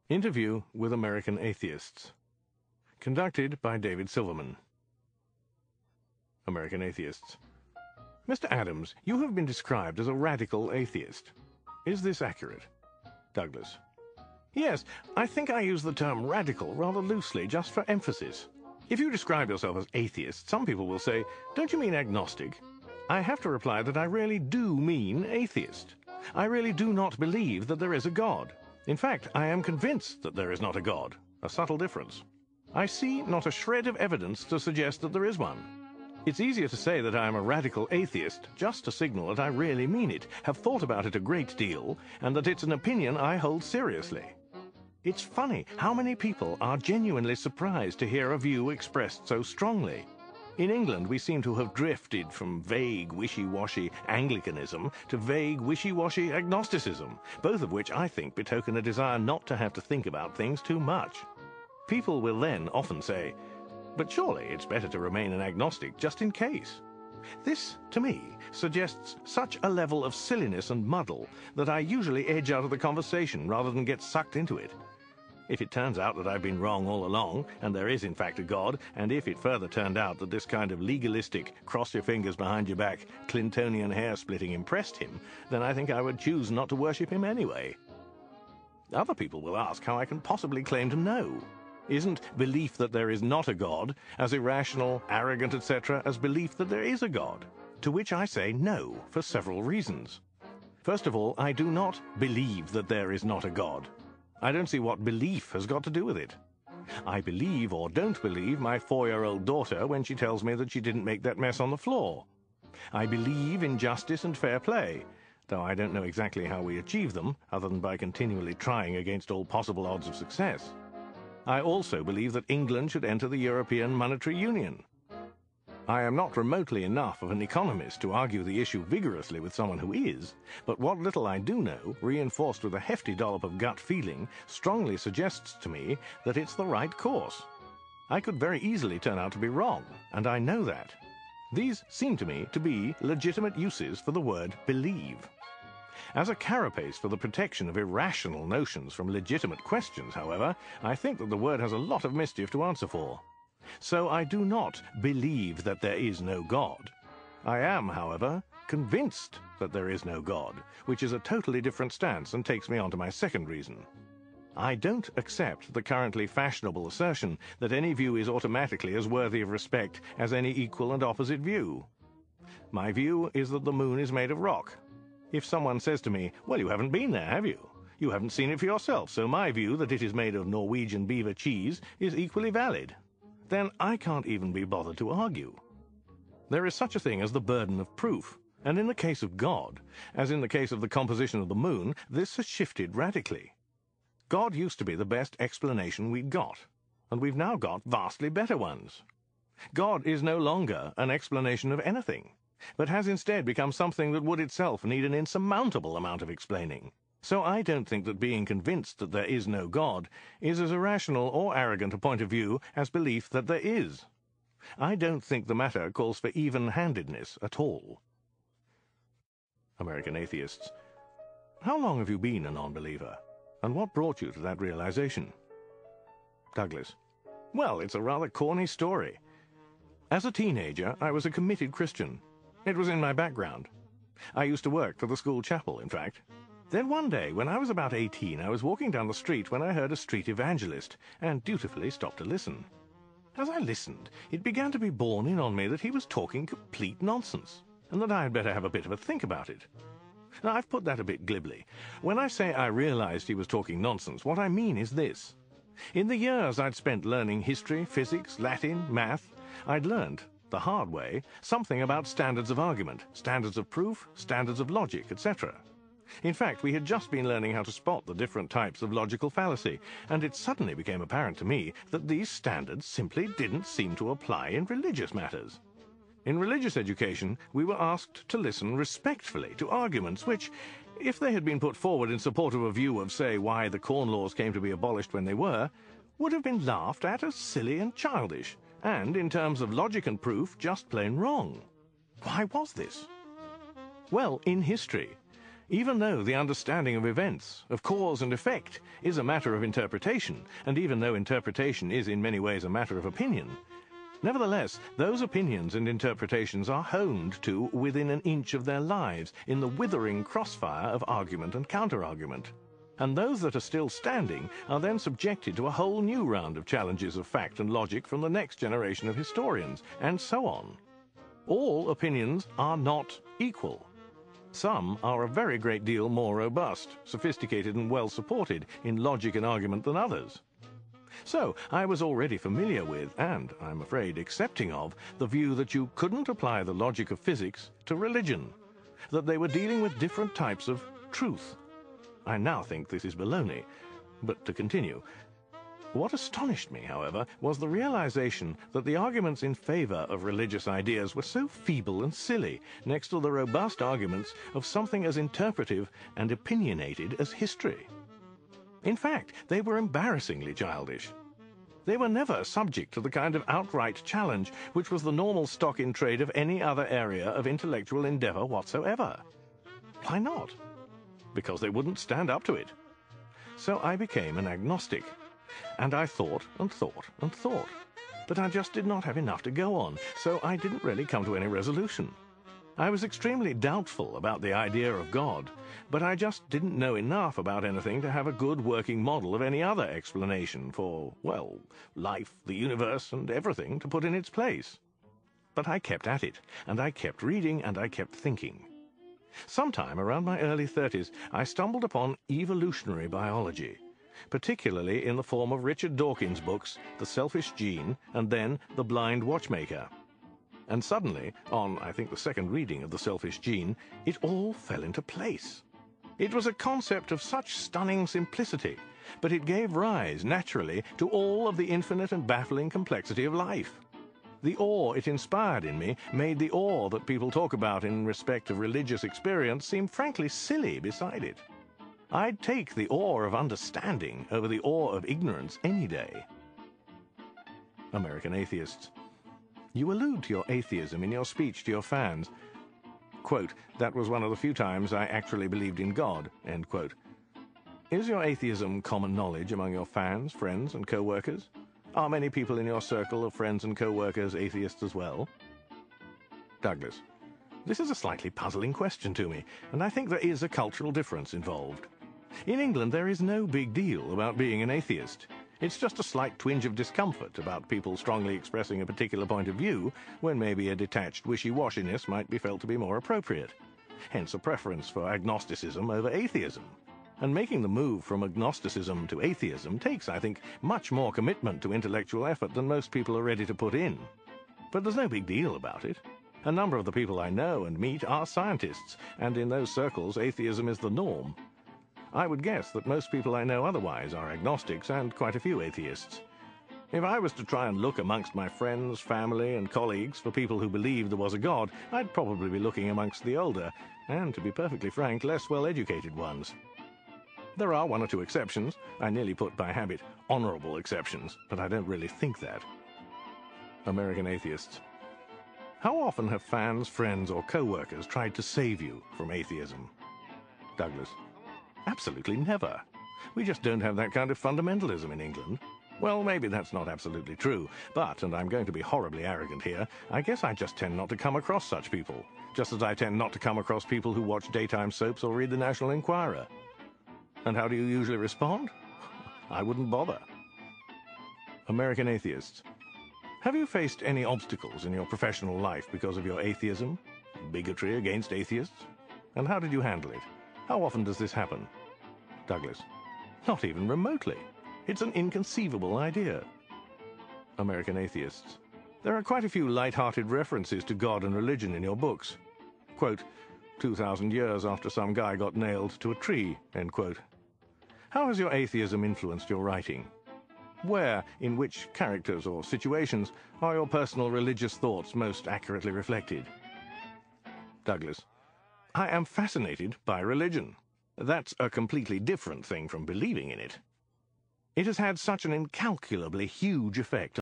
Interview with American Atheists. Conducted by David Silverman. American Atheists. Mr. Adams, you have been described as a radical atheist. Is this accurate? Douglas. Yes, I think I use the term radical rather loosely, just for emphasis. If you describe yourself as atheist, some people will say, don't you mean agnostic? I have to reply that I really do mean atheist. I really do not believe that there is a God. In fact, I am convinced that there is not a God, a subtle difference. I see not a shred of evidence to suggest that there is one. It's easier to say that I am a radical atheist just to signal that I really mean it, have thought about it a great deal, and that it's an opinion I hold seriously. It's funny how many people are genuinely surprised to hear a view expressed so strongly. In England, we seem to have drifted from vague, wishy-washy Anglicanism to vague, wishy-washy agnosticism, both of which I think betoken a desire not to have to think about things too much. People will then often say, but surely it's better to remain an agnostic just in case. This, to me, suggests such a level of silliness and muddle that I usually edge out of the conversation rather than get sucked into it. If it turns out that I've been wrong all along, and there is in fact a God, and if it further turned out that this kind of legalistic, cross-your-fingers-behind-your-back, Clintonian hair-splitting impressed him, then I think I would choose not to worship him anyway. Other people will ask how I can possibly claim to know. Isn't belief that there is not a God as irrational, arrogant, etc., as belief that there is a God? To which I say no, for several reasons. First of all, I do not believe that there is not a God. I don't see what belief has got to do with it. I believe or don't believe my 4-year-old daughter when she tells me that she didn't make that mess on the floor. I believe in justice and fair play, though I don't know exactly how we achieve them, other than by continually trying against all possible odds of success. I also believe that England should enter the European Monetary Union. I am not remotely enough of an economist to argue the issue vigorously with someone who is, but what little I do know, reinforced with a hefty dollop of gut feeling, strongly suggests to me that it's the right course. I could very easily turn out to be wrong, and I know that. These seem to me to be legitimate uses for the word believe. As a carapace for the protection of irrational notions from legitimate questions, however, I think that the word has a lot of mischief to answer for. So I do not believe that there is no God. I am, however, convinced that there is no God, which is a totally different stance and takes me on to my second reason. I don't accept the currently fashionable assertion that any view is automatically as worthy of respect as any equal and opposite view. My view is that the moon is made of rock. If someone says to me, well, you haven't been there, have you? You haven't seen it for yourself, so my view that it is made of Norwegian beaver cheese is equally valid. Then I can't even be bothered to argue. There is such a thing as the burden of proof, and in the case of God, as in the case of the composition of the moon, this has shifted radically. God used to be the best explanation we'd got, and we've now got vastly better ones. God is no longer an explanation of anything, but has instead become something that would itself need an insurmountable amount of explaining. So I don't think that being convinced that there is no God is as irrational or arrogant a point of view as belief that there is. I don't think the matter calls for even-handedness at all. American Atheists. How long have you been a non-believer? And what brought you to that realization? Douglas. Well, it's a rather corny story. As a teenager, I was a committed Christian. It was in my background. I used to work for the school chapel, in fact. Then one day, when I was about 18, I was walking down the street when I heard a street evangelist, and dutifully stopped to listen. As I listened, it began to be borne in on me that he was talking complete nonsense, and that I had better have a bit of a think about it. Now, I've put that a bit glibly. When I say I realized he was talking nonsense, what I mean is this. In the years I'd spent learning history, physics, Latin, math, I'd learned, the hard way, something about standards of argument, standards of proof, standards of logic, etc. In fact, we had just been learning how to spot the different types of logical fallacy, and it suddenly became apparent to me that these standards simply didn't seem to apply in religious matters. In religious education, we were asked to listen respectfully to arguments which, if they had been put forward in support of a view of, say, why the Corn Laws came to be abolished when they were, would have been laughed at as silly and childish, and, in terms of logic and proof, just plain wrong. Why was this? Well, in history, Even though the understanding of events, of cause and effect, is a matter of interpretation, and even though interpretation is in many ways a matter of opinion, nevertheless, those opinions and interpretations are honed to within an inch of their lives in the withering crossfire of argument and counter-argument. And those that are still standing are then subjected to a whole new round of challenges of fact and logic from the next generation of historians, and so on. All opinions are not equal. Some are a very great deal more robust, sophisticated and well supported in logic and argument than others. So I was already familiar with, and I'm afraid accepting of, the view that you couldn't apply the logic of physics to religion, that they were dealing with different types of truth. I now think this is baloney, but to continue. What astonished me, however, was the realization that the arguments in favor of religious ideas were so feeble and silly next to the robust arguments of something as interpretive and opinionated as history. In fact, they were embarrassingly childish. They were never subject to the kind of outright challenge which was the normal stock in trade of any other area of intellectual endeavor whatsoever. Why not? Because they wouldn't stand up to it. So I became an agnostic. And I thought and thought and thought. But I just did not have enough to go on, so I didn't really come to any resolution. I was extremely doubtful about the idea of God, but I just didn't know enough about anything to have a good working model of any other explanation for, well, life, the universe, and everything to put in its place. But I kept at it, and I kept reading, and I kept thinking. Sometime around my early 30s, I stumbled upon evolutionary biology, particularly in the form of Richard Dawkins' books, The Selfish Gene, and then The Blind Watchmaker. And suddenly, on, I think, the second reading of The Selfish Gene, it all fell into place. It was a concept of such stunning simplicity, but it gave rise, naturally, to all of the infinite and baffling complexity of life. The awe it inspired in me made the awe that people talk about in respect of religious experience seem frankly silly beside it. I'd take the awe of understanding over the awe of ignorance any day. Amercan Atheists. You allude to your atheism in your speech to your fans. Quote, that was one of the few times I actually believed in God, end quote. Is your atheism common knowledge among your fans, friends, and co-workers? Are many people in your circle of friends and co-workers atheists as well? Douglas. This is a slightly puzzling question to me, and I think there is a cultural difference involved. In England, there is no big deal about being an atheist. It's just a slight twinge of discomfort about people strongly expressing a particular point of view when maybe a detached wishy-washiness might be felt to be more appropriate. Hence a preference for agnosticism over atheism. And making the move from agnosticism to atheism takes, I think, much more commitment to intellectual effort than most people are ready to put in. But there's no big deal about it. A number of the people I know and meet are scientists, and in those circles atheism is the norm. I would guess that most people I know otherwise are agnostics and quite a few atheists. If I was to try and look amongst my friends, family, and colleagues for people who believed there was a God, I'd probably be looking amongst the older, and to be perfectly frank, less well-educated ones. There are one or two exceptions. I nearly put by habit honorable exceptions, but I don't really think that. Amercan Atheists. How often have fans, friends, or co-workers tried to save you from atheism? Douglas. Absolutely never. We just don't have that kind of fundamentalism in England. Well, maybe that's not absolutely true, but, and I'm going to be horribly arrogant here, I guess I just tend not to come across such people, just as I tend not to come across people who watch daytime soaps or read the National Enquirer. And how do you usually respond? I wouldn't bother. Amercan Atheists. Have you faced any obstacles in your professional life because of your atheism? Bigotry against atheists? And how did you handle it? How often does this happen? Douglas. Not even remotely. It's an inconceivable idea. Amercan Atheists. There are quite a few light-hearted references to God and religion in your books. Quote, 2,000 years after some guy got nailed to a tree, end quote. How has your atheism influenced your writing? Where, in which characters or situations, are your personal religious thoughts most accurately reflected? Douglas. I am fascinated by religion. That's a completely different thing from believing in it. It has had such an incalculably huge effect